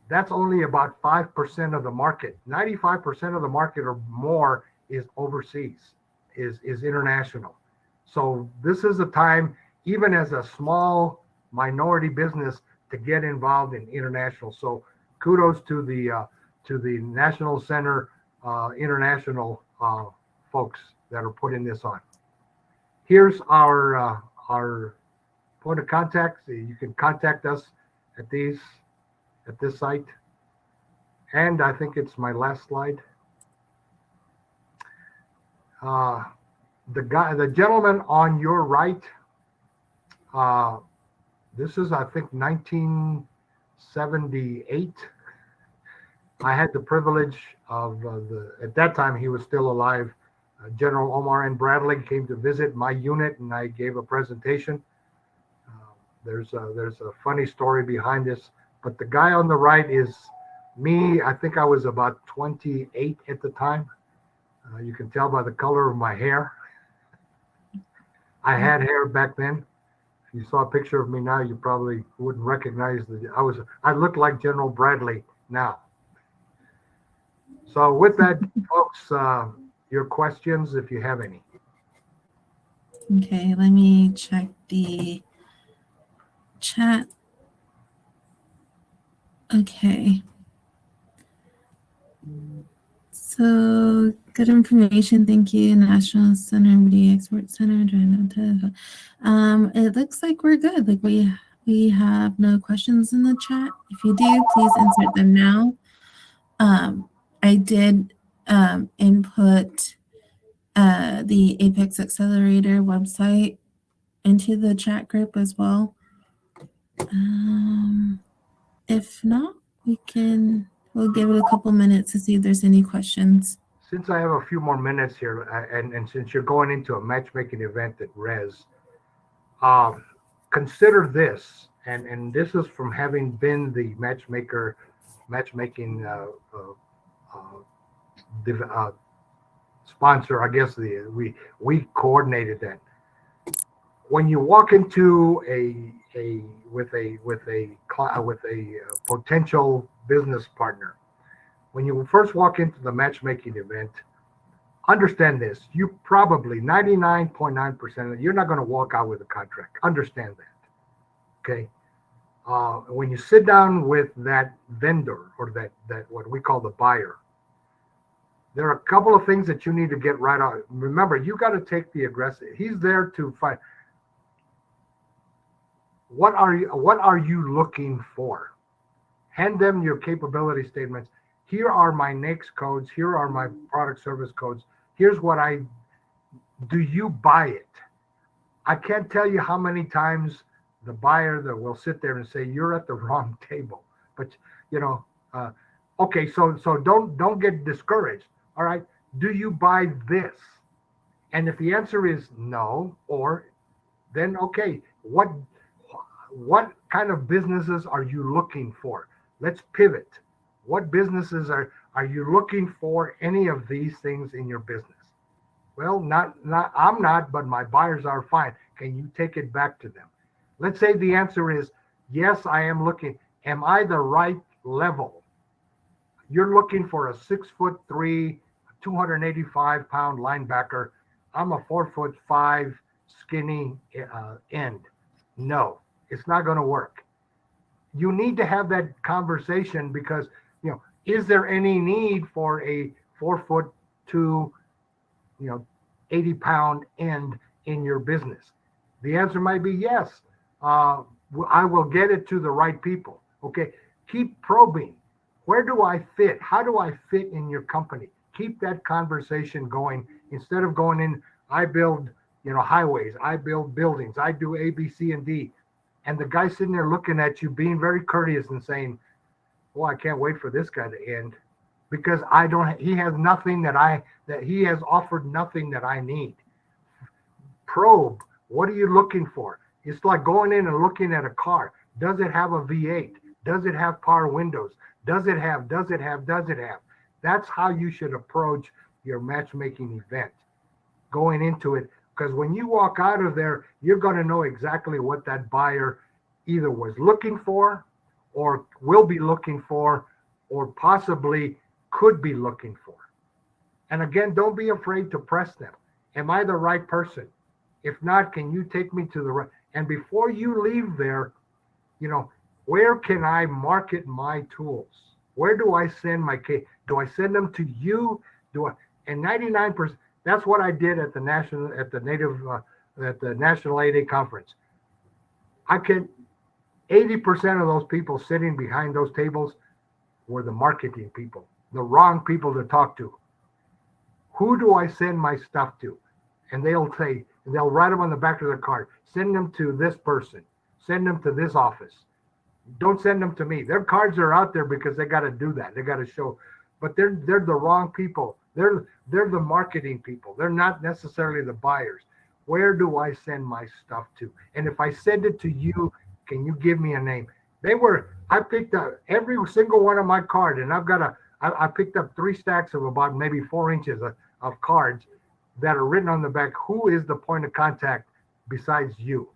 that's only about 5% of the market. 95% of the market or more is overseas, is international. So this is a time, even as a small minority business, to get involved in international. So kudos to the National Center international folks that are putting this on. Here's our point of contact. You can contact us at this site. And I think it's my last slide. The gentleman on your right, this is, I think, 1978. I had the privilege of at that time he was still alive. General Omar N. Bradley came to visit my unit, and I gave a presentation. There's a funny story behind this, but the guy on the right is me. I think I was about 28 at the time. You can tell by the color of my hair. I had hair back then. If you saw a picture of me now, you probably wouldn't recognize that I look like General Bradley now. So with that, folks, your questions, if you have any. Okay, let me check the chat. Okay. So good information. Thank you, National Center, Media Export Center. It looks like we're good. Like we have no questions in the chat. If you do, please insert them now. I did input the Apex Accelerator website into the chat group as well. If not, we'll give it a couple minutes to see if there's any questions. Since I have a few more minutes here, and since you're going into a matchmaking event at Res, consider this, and this is from having been the matchmaking sponsor. I guess we coordinated that. When you walk into a potential business partner, when you first walk into the matchmaking event, understand this: you probably 99.9% you're not going to walk out with a contract. Understand that, okay? When you sit down with that vendor or that what we call the buyer, there are a couple of things that you need to get right on. Remember, you got to take the aggressive. He's there to fight. What are you looking for? Hand them your capability statements. Here are my NAICS codes. Here are my product service codes. Here's what do you buy it? I can't tell you how many times the buyer that will sit there and say, you're at the wrong table. But okay, so don't get discouraged. All right. Do you buy this? And if the answer is no, then okay, what kind of businesses are you looking for? Let's pivot. What businesses are you looking for any of these things in your business? Well, not I'm not, but my buyers are fine. Can you take it back to them? Let's say the answer is yes, I am looking. Am I the right level? You're looking for a 6'3", 285-pound linebacker. I'm a 4'5" skinny end. No, it's not going to work. You need to have that conversation because, is there any need for a 4'2", 80-pound end in your business? The answer might be yes. I will get it to the right people. Okay, keep probing. Where do I fit? How do I fit in your company? Keep that conversation going instead of going in. I build, highways. I build buildings. I do A, B, C, and D. And the guy sitting there looking at you, being very courteous and saying, "Well, I can't wait for this guy to end because he has nothing that he has offered nothing that I need." Probe. What are you looking for? It's like going in and looking at a car. Does it have a V8? Does it have power windows? Does it have? That's how you should approach your matchmaking event going into it. Because when you walk out of there, you're going to know exactly what that buyer either was looking for or will be looking for or possibly could be looking for. And again, don't be afraid to press them. Am I the right person? If not, can you take me to the right? And before you leave there, where can I market my tools? Where do I send my case? Do I send them to you? And 99%, that's what I did at the National 8A conference. 80% of those people sitting behind those tables were the marketing people, the wrong people to talk to. Who do I send my stuff to? And they'll write them on the back of their card. Send them to this person. Send them to this office. don't send them to me. Their cards are out there because they got to do that. They got to show, but they're the wrong people. They're the marketing people. They're not necessarily the buyers. Where do I send my stuff to? And if I send it to you, can you give me a name? I picked up every single one of my card, and I picked up 3 stacks of about maybe 4 inches of cards that are written on the back. Who is the point of contact besides you?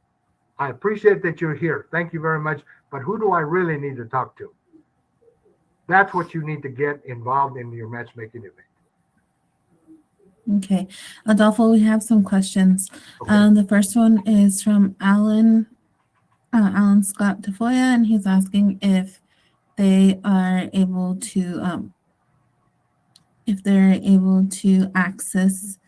I appreciate that you're here. Thank you very much. But who do I really need to talk to? That's what you need to get involved in your matchmaking event. Okay. Adolfo, we have some questions. Okay. The first one is from Alan Scott Tafoya, and he's asking if they are able to access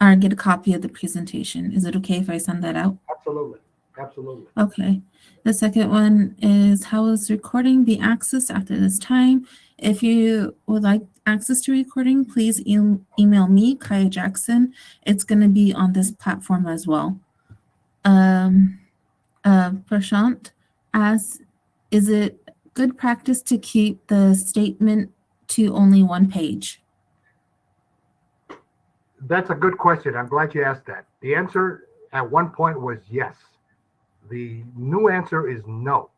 or get a copy of the presentation. Is it okay if I send that out? Absolutely. Absolutely. Okay. The second one is, how will this recording be accessed after this time? If you would like access to recording, please email me, Kaya Jackson. It's going to be on this platform as well. Prashant asks, is it good practice to keep the statement to only 1 page? That's a good question. I'm glad you asked that. The answer at one point was yes. The new answer is no.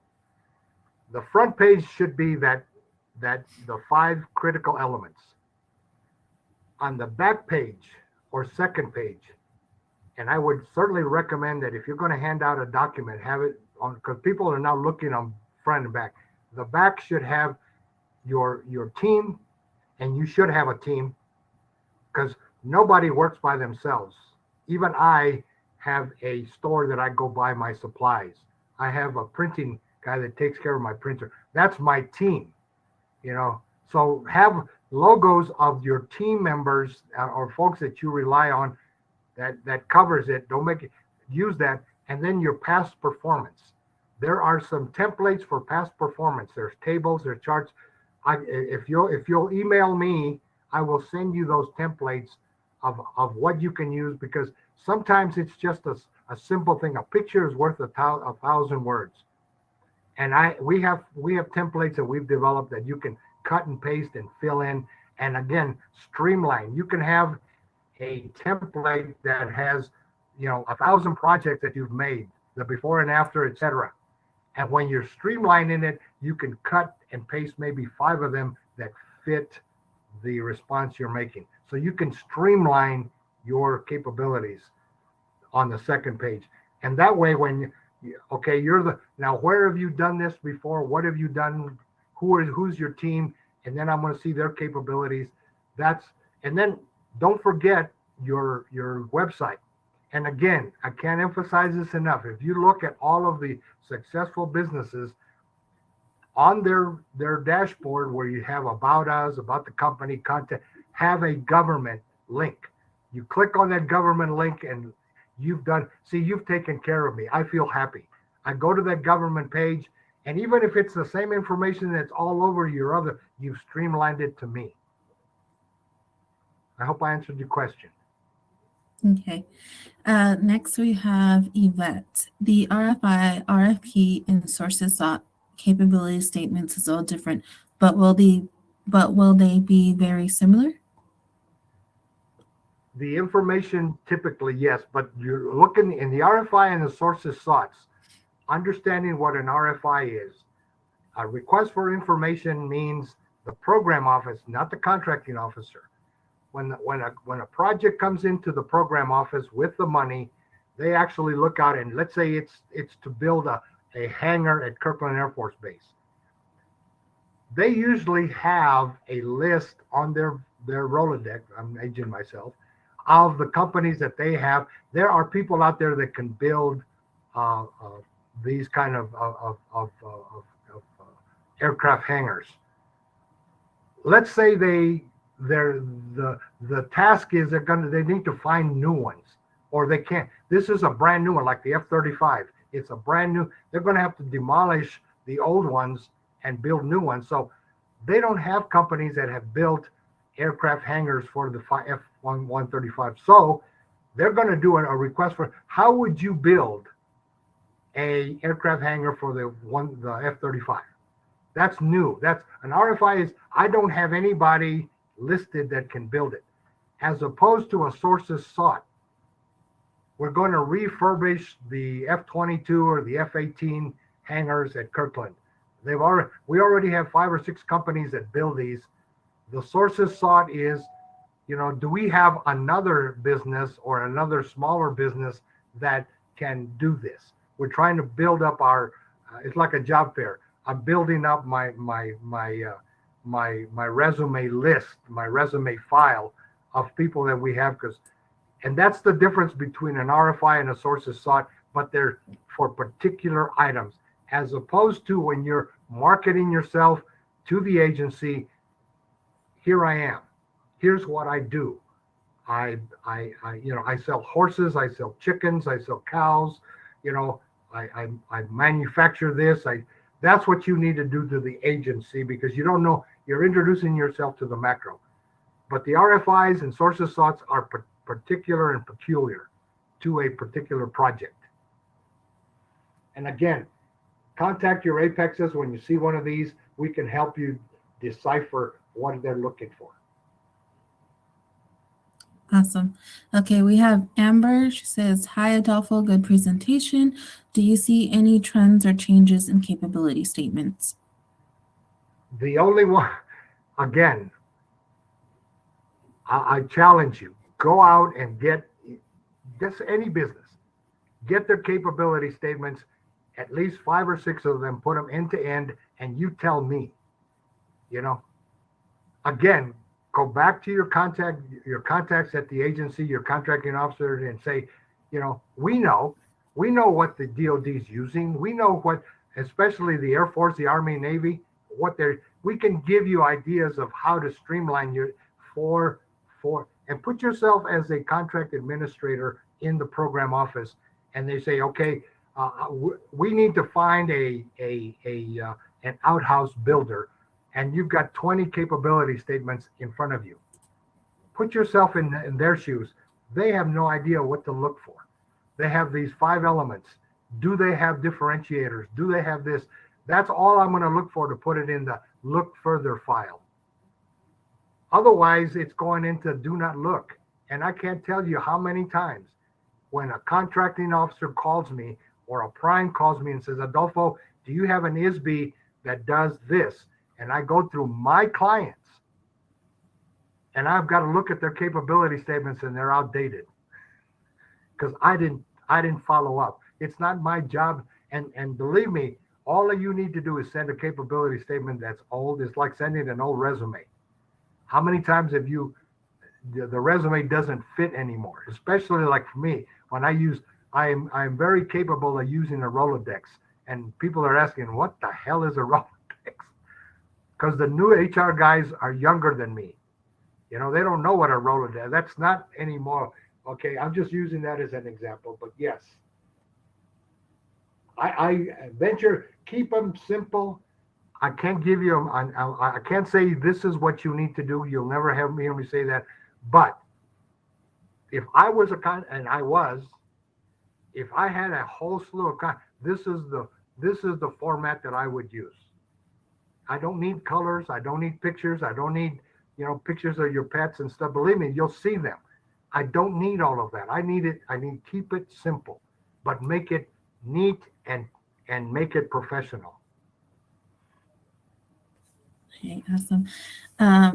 The front page should be that the 5 critical elements. On the back page or second page, and I would certainly recommend that if you're going to hand out a document, have it on, because people are now looking on front and back. The back should have your team, and you should have a team, because nobody works by themselves. Even I have a store that I go buy my supplies. I have a printing guy that takes care of my printer. That's my team, So have logos of your team members or folks that you rely on that covers it. Don't make it, use that. And then your past performance. There are some templates for past performance. There's tables, there's charts. If you'll email me, I will send you those templates of what you can use, because sometimes it's just a simple thing. A picture is worth a 1,000 words. And we have templates that we've developed that you can cut and paste and fill in, and again, streamline. You can have a template that has 1,000 projects that you've made, the before and after, etc. And when you're streamlining it, you can cut and paste maybe 5 of them that fit the response you're making. So you can streamline your capabilities on the second page. And that way, when now where have you done this before? What have you done? Who's your team? And then I'm going to see their capabilities. And then don't forget your website. And again, I can't emphasize this enough. If you look at all of the successful businesses on their dashboard, where you have about us, about the company, content, have a government link. You click on that government link and you've taken care of me. I feel happy. I go to that government page, and even if it's the same information that's all over you've streamlined it to me. I hope I answered your question. Okay. Next we have Yvette. The RFI, RFP, and sources sought capability statements is all different, but will they be very similar? The information typically, yes, but you're looking in the RFI and the sources sought, understanding what an RFI is. A request for information means the program office, not the contracting officer. When a project comes into the program office with the money, they actually look out, and let's say it's to build a hangar at Kirkland Air Force Base. They usually have a list on their Rolodex, I'm aging myself, of the companies that they have. There are people out there that can build these kind of aircraft hangars. Let's say the task is they need to find new ones, or they can't. This is a brand new one, like the F-35. It's a brand new. They're going to have to demolish the old ones and build new ones. So they don't have companies that have built aircraft hangars for the F-135. So they're going to do a request for, how would you build a aircraft hangar for the F-35. That's new. That's an RFI is I don't have anybody listed that can build it. As opposed to a sources sought. We're going to refurbish the F-22 or the F-18 hangars at Kirkland. We already have 5 or 6 companies that build these. The sources sought is, do we have another business or another smaller business that can do this? We're trying to build up it's like a job fair. I'm building up my resume list, my resume file of people that we have, and that's the difference between an RFI and a sources sought, but they're for particular items, as opposed to when you're marketing yourself to the agency. Here I am. Here's what I do. I sell horses, I sell chickens, I sell cows, I manufacture this. That's what you need to do to the agency, because you don't know, you're introducing yourself to the macro. But the RFIs and sources soughts are particular and peculiar to a particular project. And again, contact your apexes when you see one of these. We can help you decipher what they're looking for. Awesome. Okay, we have Amber. She says, "Hi, Adolfo. Good presentation. Do you see any trends or changes in capability statements?" The only one, again, I challenge you, go out and get just any business, get their capability statements, at least 5 or 6 of them, put them end to end, and you tell me, again, go back to your contacts at the agency, your contracting officer, and say, we know what the DoD is using. We know what, especially the Air Force, the Army, Navy, we can give you ideas of how to streamline your and put yourself as a contract administrator in the program office. And they say, okay, we need to find an outhouse builder, and you've got 20 capability statements in front of you. Put yourself in their shoes. They have no idea what to look for. They have these 5 elements. Do they have differentiators? Do they have this? That's all I'm going to look for to put it in the look further file. Otherwise, it's going into do not look. And I can't tell you how many times when a contracting officer calls me or a prime calls me and says, Adolfo, do you have an ISB that does this? And I go through my clients and I've got to look at their capability statements and they're outdated because I didn't follow up. It's not my job. And believe me, all of you need to do is send a capability statement that's old. It's like sending an old resume. How many times have the resume doesn't fit anymore, especially like for me, when I'm very capable of using a Rolodex, and people are asking, what the hell is a Rolodex? Because the new HR guys are younger than me. They don't know what a Rolodex, that's not anymore. Okay, I'm just using that as an example, but yes. I venture, keep them simple. I can't give you, I can't say this is what you need to do. You'll never hear me say that. But if I was if I had a whole slew of, this is the format that I would use. I don't need colors. I don't need pictures. I don't need, pictures of your pets and stuff. Believe me, you'll see them. I don't need all of that. I need keep it simple, but make it neat and make it professional. Okay, awesome.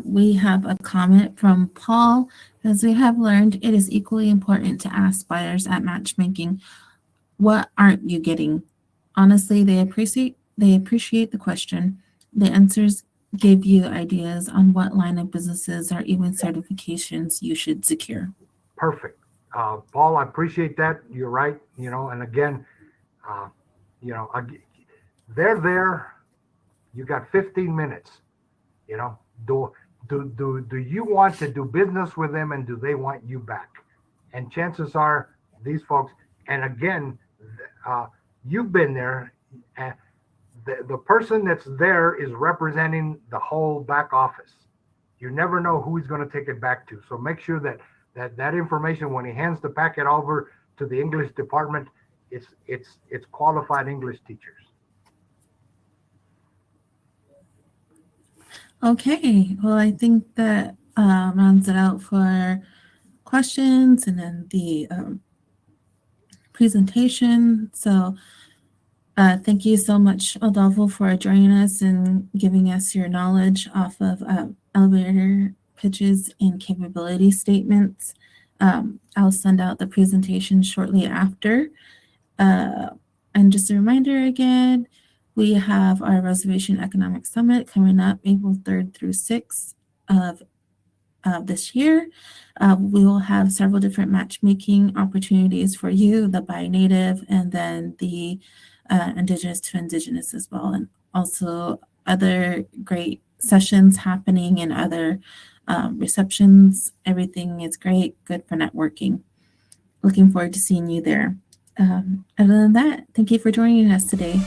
We have a comment from Paul. As we have learned, it is equally important to ask buyers at matchmaking, what aren't you getting? Honestly, they appreciate the question. The answers give you ideas on what line of businesses or even certifications you should secure. Perfect. Paul, I appreciate that. You're right. And again, they're there. You got 15 minutes. Do you want to do business with them, and do they want you back? And chances are these folks, and again, you've been there. The person that's there is representing the whole back office. You never know who he's going to take it back to. So make sure that information, when he hands the packet over to the English department, it's qualified English teachers. Okay, well, I think that rounds it out for questions and then the presentation. So thank you so much, Adolfo, for joining us and giving us your knowledge off of elevator pitches and capability statements. I'll send out the presentation shortly after. And just a reminder again, we have our Reservation Economic Summit coming up April 3rd through 6th of this year. We will have several different matchmaking opportunities for you, the bi-native and then the indigenous to indigenous as well, and also other great sessions happening and other receptions. Everything is great, good for networking. Looking forward to seeing you there. Other than that, thank you for joining us today.